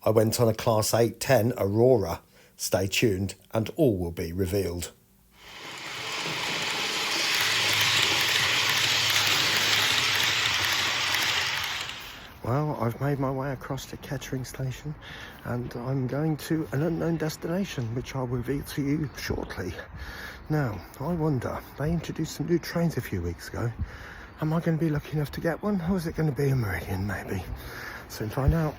I went on a Class 810 Aurora. Stay tuned and all will be revealed. Well, I've made my way across to Kettering Station and I'm going to an unknown destination, which I'll reveal to you shortly. Now, I wonder, they introduced some new trains a few weeks ago. Am I going to be lucky enough to get one, or is it going to be a Meridian maybe? Soon find out.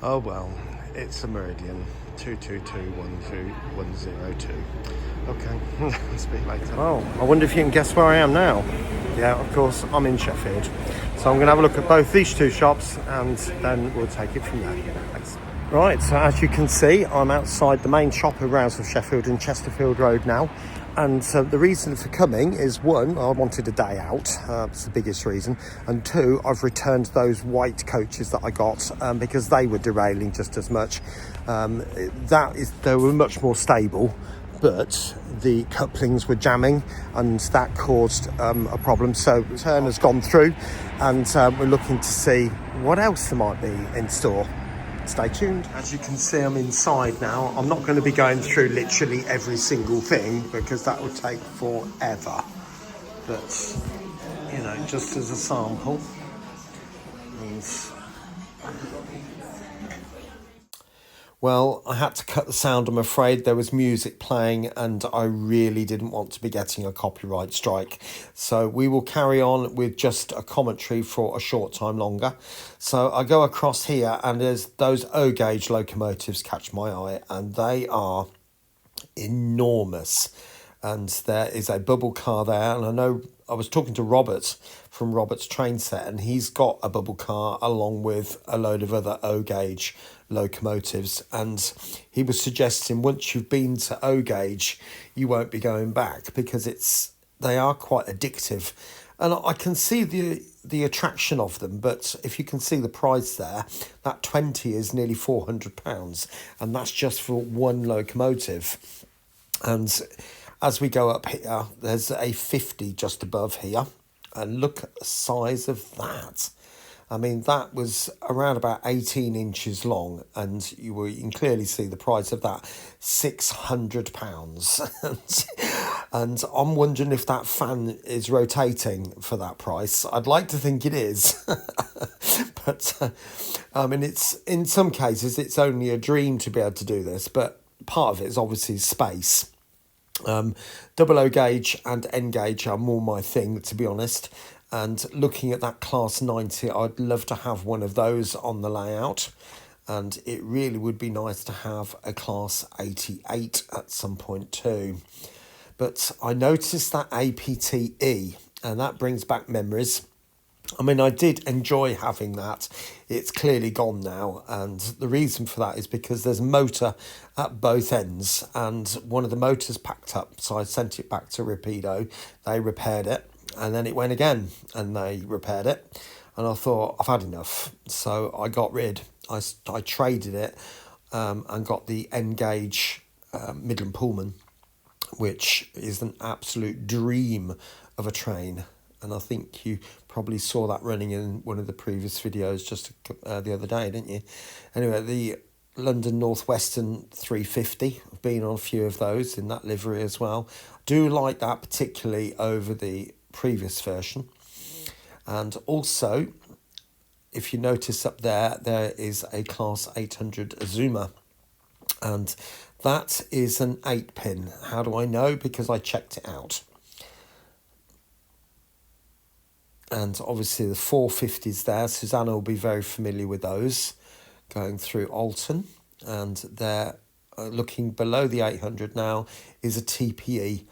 Oh well, it's a Meridian 222-12102. Okay, speak later. Oh, I wonder if you can guess where I am now. Yeah, of course, I'm in Sheffield. So I'm going to have a look at both these two shops and then we'll take it from there. Thanks. Right, so as you can see, I'm outside the main shop of Rouse of Sheffield in Chesterfield Road now. And the reason for coming is, one, I wanted a day out, that's the biggest reason, and two, I've returned those white coaches that I got because they were derailing just as much. They were much more stable, but the couplings were jamming and that caused a problem. So return has gone through and we're looking to see what else there might be in store. Stay tuned. As you can see, I'm inside now. I'm not going to be going through literally every single thing because that would take forever. But, you know, just as a sample. Well, I had to cut the sound, I'm afraid. There was music playing and I really didn't want to be getting a copyright strike. So we will carry on with just a commentary for a short time longer. So I go across here and there's those O-gauge locomotives catch my eye and they are enormous. And there is a bubble car there, and I know I was talking to Robert from Robert's Train Set and he's got a bubble car along with a load of other O-gauge locomotives, and he was suggesting once you've been to O-gauge you won't be going back because they are quite addictive, and I can see the attraction of them, but if you can see the price there, that 20 is nearly £400 and that's just for one locomotive. And as we go up here, there's a 50 just above here. And look at the size of that. I mean, that was around about 18 inches long. And you can clearly see the price of that, £600. And I'm wondering if that fan is rotating for that price. I'd like to think it is. But, I mean, in some cases, it's only a dream to be able to do this. But part of it is obviously space. Double O gauge and N gauge are more my thing, to be honest, and looking at that Class 90, I'd love to have one of those on the layout, and it really would be nice to have a Class 88 at some point too. But I noticed that APTE and that brings back memories. I mean, I did enjoy having that. It's clearly gone now, and the reason for that is because there's a motor at both ends, and one of the motors packed up, so I sent it back to Rapido. They repaired it, and then it went again, and they repaired it, and I thought, I've had enough, so I got rid. I traded it and got the N-gauge Midland Pullman, which is an absolute dream of a train. And I think you probably saw that running in one of the previous videos just the other day, didn't you? Anyway, the London North Western 350, I've been on a few of those in that livery as well. Do like that particularly over the previous version. And also, if you notice up there, there is a Class 800 Azuma. And that is an 8-pin. How do I know? Because I checked it out. And obviously the 450s there, Susanna will be very familiar with those, going through Alton. And they're looking below the 800 now is a TPE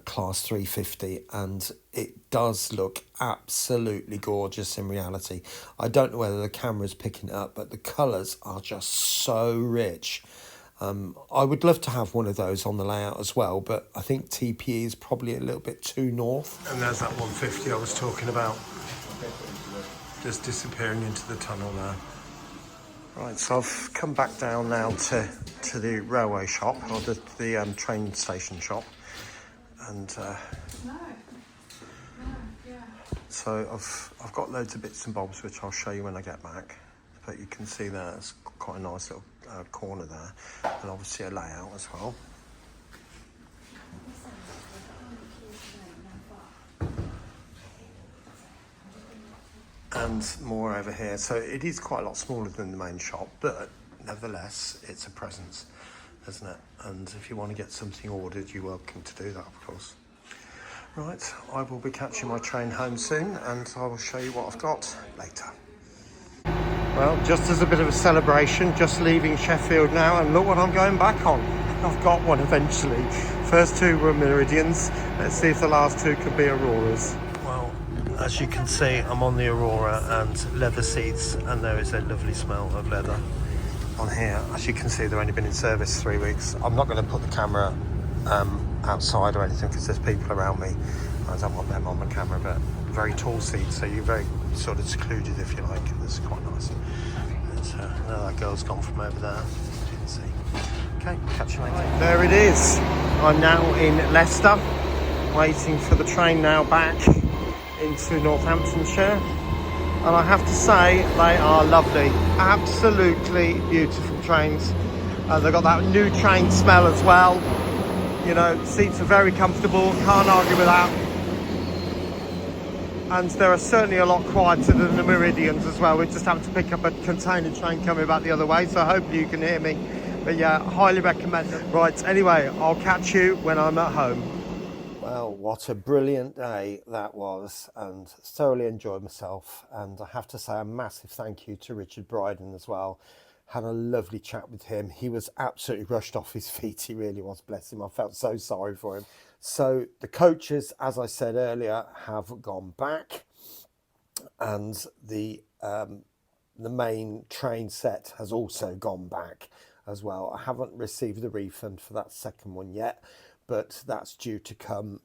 Class 350, and it does look absolutely gorgeous in reality. I don't know whether the camera's picking it up, but the colours are just so rich. I would love to have one of those on the layout as well, but I think TPE is probably a little bit too north. And there's that 150 I was talking about, just disappearing into the tunnel there. Right, so I've come back down now to the railway shop, or the train station shop, and so I've got loads of bits and bobs which I'll show you when I get back. But you can see there's quite a nice little corner there, and obviously a layout as well. And more over here, so it is quite a lot smaller than the main shop, but nevertheless it's a presence, isn't it? And if you want to get something ordered, you're welcome to do that, of course. Right, I will be catching my train home soon, and I will show you what I've got later. Well, just as a bit of a celebration, just leaving Sheffield now, and look what I'm going back on. I've got one eventually. First two were Meridians. Let's see if the last two can be Auroras. Well, as you can see, I'm on the Aurora and leather seats, and there is a lovely smell of leather on here. As you can see, they've only been in service 3 weeks. I'm not going to put the camera outside or anything because there's people around me. I don't want them on my camera, but very tall seats, so you're very sort of secluded, if you like. This is quite nice. And that girl's gone from over there, as you can see. Okay, catch you later. There it is. I'm now in Leicester, waiting for the train now back into Northamptonshire. And I have to say, they are lovely. Absolutely beautiful trains. They've got that new train smell as well. You know, seats are very comfortable, can't argue with that. And they're certainly a lot quieter than the Meridians as well. We're just having to pick up a container train coming back the other way, so hopefully you can hear me. But yeah, highly recommend it. Right, anyway, I'll catch you when I'm at home. Well, what a brilliant day that was, and thoroughly enjoyed myself. And I have to say a massive thank you to Richard Bryden as well. Had a lovely chat with him. He was absolutely rushed off his feet. He really was, bless him. I felt so sorry for him. So the coaches, as I said earlier, have gone back, and the main train set has also gone back as well. I haven't received the refund for that second one yet, but that's due to come.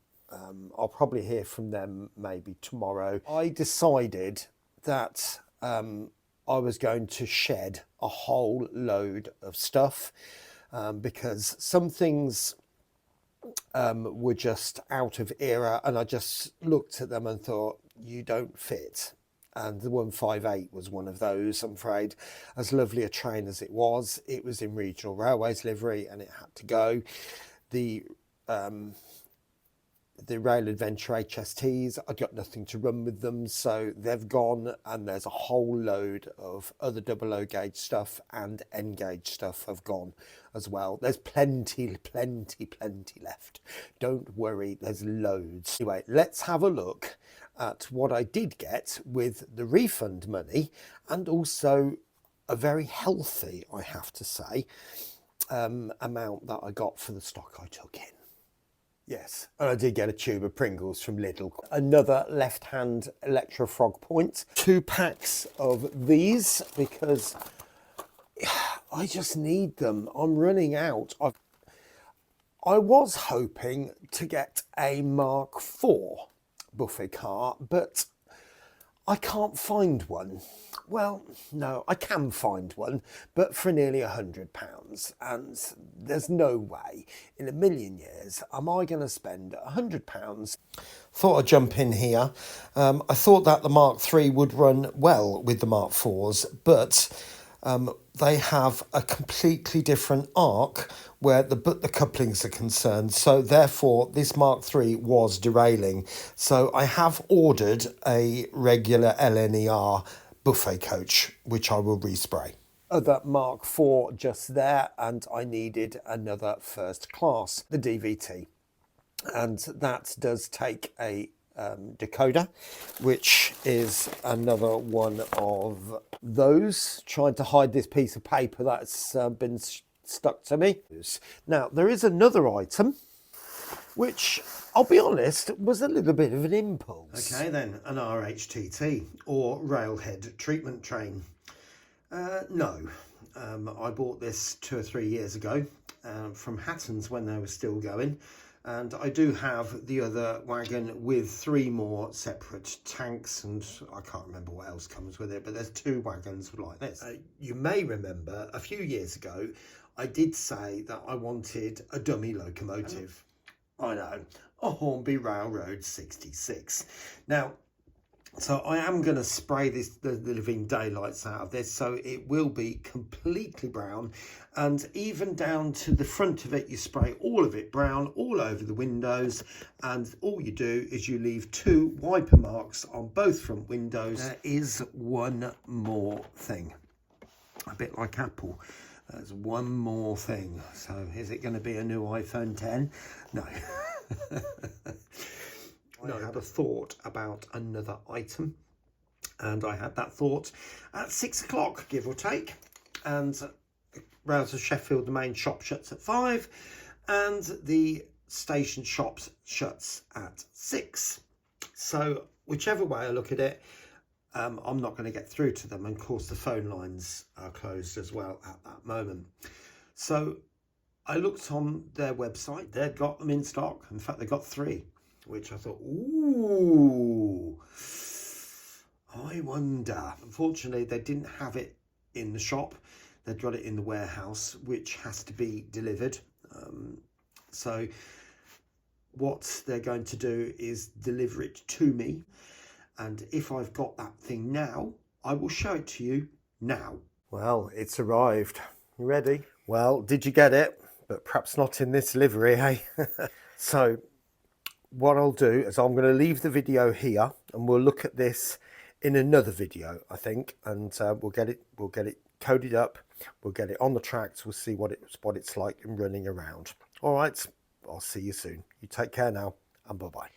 I'll probably hear from them maybe tomorrow. I decided that I was going to shed a whole load of stuff because some things were just out of era, and I just looked at them and thought, you don't fit. And the 158 was one of those, I'm afraid. As lovely a train as it was in Regional Railways livery, and it had to go. The Rail Adventure HSTs, I got nothing to run with them, so they've gone, and there's a whole load of other 00 gauge stuff and N gauge stuff have gone as well. There's plenty left. Don't worry, there's loads. Anyway, let's have a look at what I did get with the refund money, and also a very healthy, I have to say, amount that I got for the stock I took in. Yes, and I did get a tube of Pringles from Lidl. Another left-hand Electro Frog point. 2 packs of these because I just need them. I'm running out. I was hoping to get a Mark IV buffet car, but I can't find one. Well, no, I can find one, but for nearly £100. And there's no way in a million years am I going to spend £100. Thought I'd jump in here. I thought that the Mark III would run well with the Mark IVs, but they have a completely different arc where the couplings are concerned. So therefore, this Mark III was derailing. So I have ordered a regular LNER buffet coach, which I will respray. Other Mark IV just there, and I needed another first class, the DVT. And that does take a decoder, which is another one of those, trying to hide this piece of paper that's been stuck to me. Now, there is another item, which, I'll be honest, was a little bit of an impulse. Okay then, an RHTT, or Railhead Treatment Train. No, I bought this 2 or 3 years ago from Hatton's when they were still going. And I do have the other wagon with 3 more separate tanks, and I can't remember what else comes with it, but there's 2 wagons like this. You may remember a few years ago, I did say that I wanted a dummy locomotive. I know, a Hornby Railroad 66. Now, So I am going to spray the living daylights out of this, so it will be completely brown, and even down to the front of it, you spray all of it brown all over the windows, and all you do is you leave 2 wiper marks on both front windows. There is one more thing, a bit like Apple. There's one more thing. So is it going to be a new iPhone 10? No. I had a thought about another item, and I had that thought at 6 o'clock, give or take, and Rails of Sheffield, the main shop, shuts at 5, and the station shops shuts at 6. So whichever way I look at it, I'm not going to get through to them, and of course the phone lines are closed as well at that moment. So I looked on their website. They'd got them in stock. In fact, they got 3, which I thought, ooh, I wonder. Unfortunately, they didn't have it in the shop. They'd got it in the warehouse, which has to be delivered. So what they're going to do is deliver it to me. And if I've got that thing now, I will show it to you now. Well, it's arrived. You ready? Well, did you get it? But perhaps not in this livery, eh? So what I'll do is I'm going to leave the video here, and we'll look at this in another video, I think, and we'll get it coded up, we'll get it on the tracks, we'll see what it's like and running around. All right, I'll see you soon. You take care now, and bye-bye.